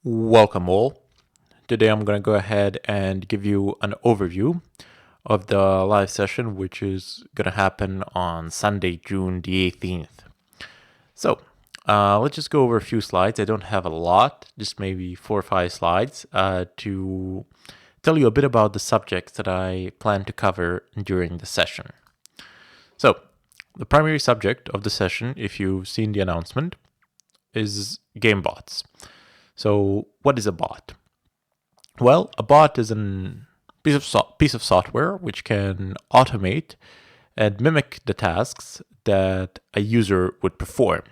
Welcome all. Today I'm going to go ahead and give you an overview of the live session, which is going to happen on Sunday, June the 18th. So let's just go over a few slides. I don't have a lot, just maybe 4 or 5 slides to tell you a bit about the subjects that I plan to cover during the session. So the primary subject of the session, if you've seen the announcement, is game bots. So what is a bot? Well, a bot is a piece of software which can automate and mimic the tasks that a user would perform.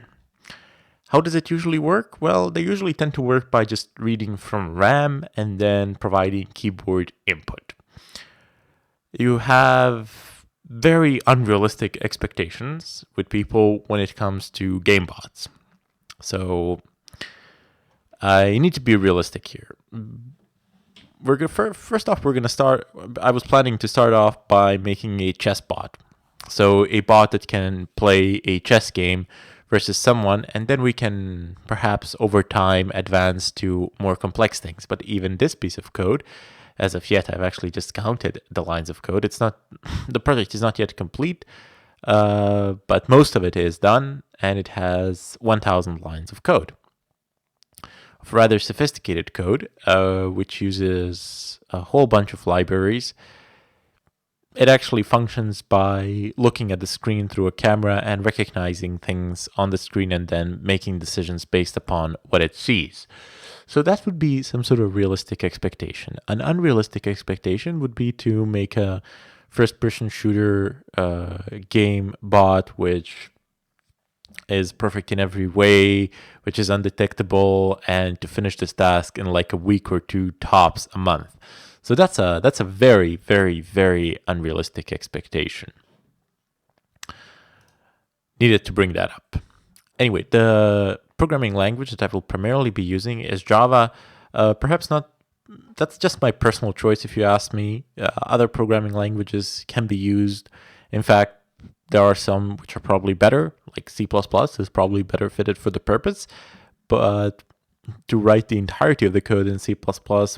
How does it usually work? Well, they usually tend to work by just reading from RAM and then providing keyboard input. You have very unrealistic expectations with people when it comes to game bots. So you need to be realistic here. First off, we're going to start. I was planning to start off by making a chess bot. So a bot that can play a chess game versus someone, and then we can perhaps over time advance to more complex things. But even this piece of code, as of yet, I've actually just counted the lines of code. It's not, the project is not yet complete, but most of it is done, and it has 1,000 lines of code. Of rather sophisticated code, which uses a whole bunch of libraries. It actually functions by looking at the screen through a camera and recognizing things on the screen and then making decisions based upon what it sees. So that would be some sort of realistic expectation. An unrealistic expectation would be to make a first-person shooter game bot which is perfect in every way, which is undetectable, and to finish this task in like a week or two, tops a month. So that's a very, very, very unrealistic expectation. Needed to bring that up. Anyway, the programming language that I will primarily be using is Java. Perhaps not. That's just my personal choice, if you ask me. Other programming languages can be used. In fact, there are some which are probably better, like C++ is probably better fitted for the purpose, but to write the entirety of the code in C++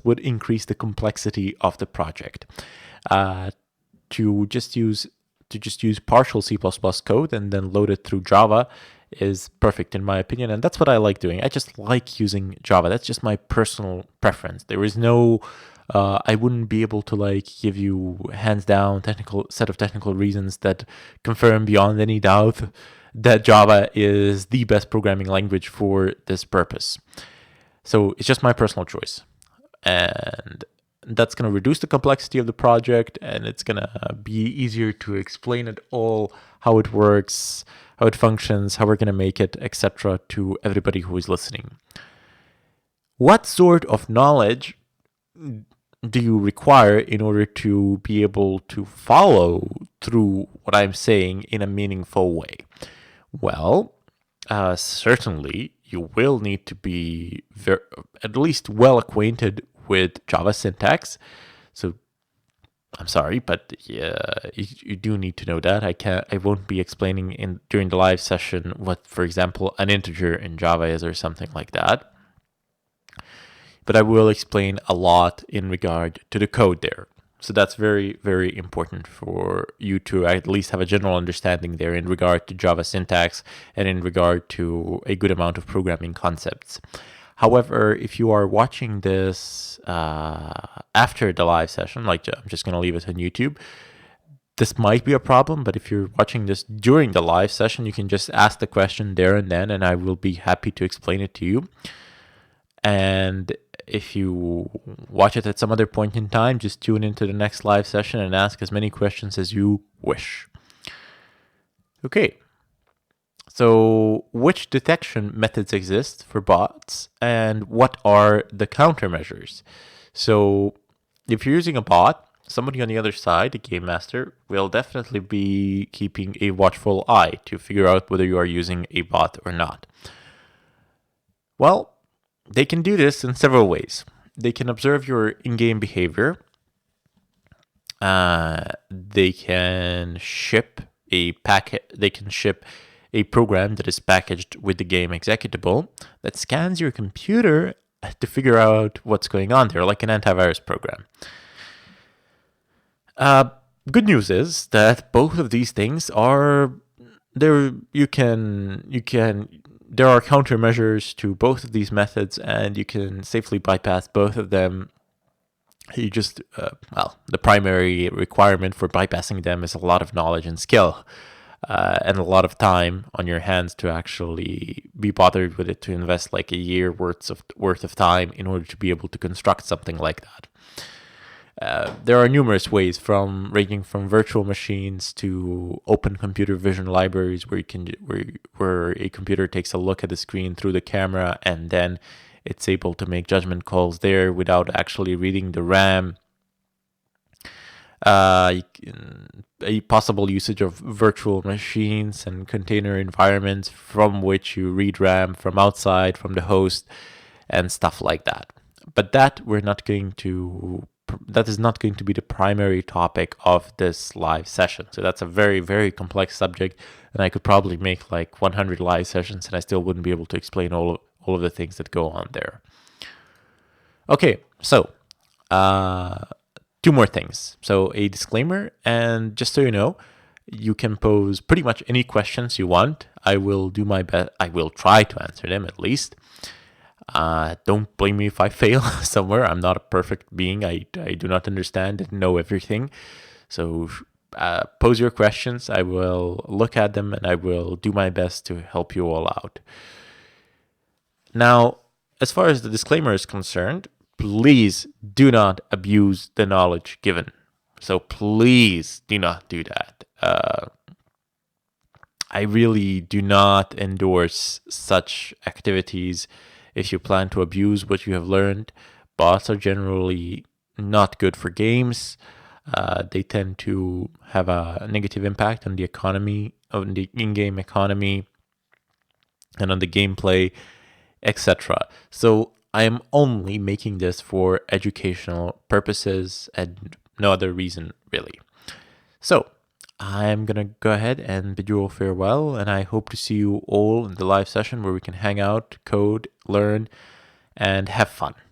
would increase the complexity of the project. To just use partial C++ code and then load it through Java is perfect in my opinion, and that's what I like doing. I just like using Java. That's just my personal preference. There is no I wouldn't be able to give you hands down set of technical reasons that confirm beyond any doubt that Java is the best programming language for this purpose. So it's just my personal choice, and that's going to reduce the complexity of the project, and it's going to be easier to explain it all, how it works, how it functions, how we're going to make it, etc. to everybody who is listening. What sort of knowledge do you require in order to be able to follow through what I'm saying in a meaningful way? Well, certainly you will need to be at least well acquainted with Java syntax. So I'm sorry, but you do need to know that. I won't be explaining during the live session what, for example, an integer in Java is or something like that. But I will explain a lot in regard to the code there. So that's very, very important for you to at least have a general understanding there in regard to Java syntax and in regard to a good amount of programming concepts. However, if you are watching this after the live session, I'm just going to leave it on YouTube, this might be a problem, but if you're watching this during the live session, you can just ask the question there and then, and I will be happy to explain it to you. And if you watch it at some other point in time, just tune into the next live session and ask as many questions as you wish. Okay. So which detection methods exist for bots and what are the countermeasures? So if you're using a bot, somebody on the other side, a game master, will definitely be keeping a watchful eye to figure out whether you are using a bot or not. Well, they can do this in several ways. They can observe your in-game behavior. They can ship a packet. They can ship a program that is packaged with the game executable that scans your computer to figure out what's going on there, like an antivirus program. Good news is that both of these things are there. There are countermeasures to both of these methods, and you can safely bypass both of them. You just, the primary requirement for bypassing them is a lot of knowledge and skill, and a lot of time on your hands to actually be bothered with it, to invest like a year worth of time in order to be able to construct something like that. There are numerous ways, ranging from virtual machines to open computer vision libraries, where a computer takes a look at the screen through the camera and then it's able to make judgment calls there without actually reading the RAM. A possible usage of virtual machines and container environments from which you read RAM from outside, from the host, and stuff like that. But that is not going to be the primary topic of this live session. So that's a very, very complex subject, and I could probably make like 100 live sessions and I still wouldn't be able to explain all of the things that go on there. Okay, so two more things. So a disclaimer, and just so you know, you can pose pretty much any questions you want. I will do my best. I will try to answer them at least. Don't blame me if I fail somewhere. I'm not a perfect being. I do not understand and know everything. So pose your questions. I will look at them and I will do my best to help you all out. Now, as far as the disclaimer is concerned, please do not abuse the knowledge given. So please do not do that. I really do not endorse such activities. If you plan to abuse what you have learned, bots are generally not good for games. They tend to have a negative impact on the economy, on the in-game economy, and on the gameplay, etc. So I am only making this for educational purposes and no other reason, really. So I'm going to go ahead and bid you all farewell, and I hope to see you all in the live session where we can hang out, code, learn, and have fun.